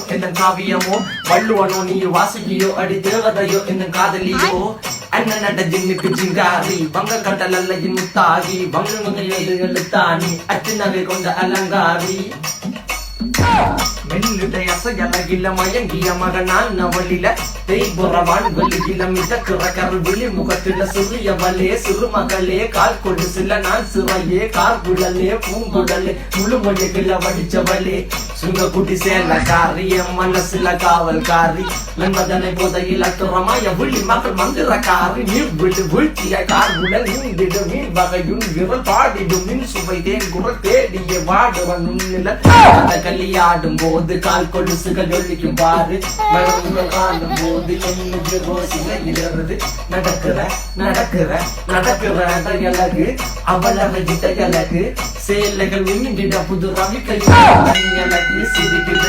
என்ன காவியமோ வள்ளுவனோ நீ வாசிக்கியோ அடி தேவதையோ என்ன காதலியோ அண்ணன் நட ஜின்னுக்கு ஜிங்காரி வங்க கடல் அல்லையின் முத்தாகி வங்க முகையது எழுத்தாணி அச்சு நகை கொண்ட அலங்காரி மெல்லுடை அசையலகில மயங்கிய மகனான் நவளில தேய்புறவான் வெளியில மிதக்கிற கருவிழி முகத்தில சிறியவளே சிறுமகளே கால் கொண்டு சில நான் சிறையே கார்குழலே பூங்குழலே முழுமொழிகள வடிச்சவளே சுங்க குட்டி சேலக்காரி என் மனசுல காவல்காரி நண்பதனை போதையில் அத்துறமாய விழி மகள் மந்திரக்காரி நீர் விழு வீழ்த்திய கார்குழல் நீந்திடு மீன் வகையுன் விரல் பாடிடும் மின் சுவை தேன் குரல் தேடிய வாடுவன் நுண்ணில கல்லியாடும் போது கால் கொலுசுகள் ஒழிக்கும் பாரு மகன்கள் காணும் போது என்னுக்கு ரோசில இழறது நடக்கிற அழகு அவளவை கிட்ட அழகு சேலைகள் மின்னிட புது ரவிக்கை சிரிக்கிறது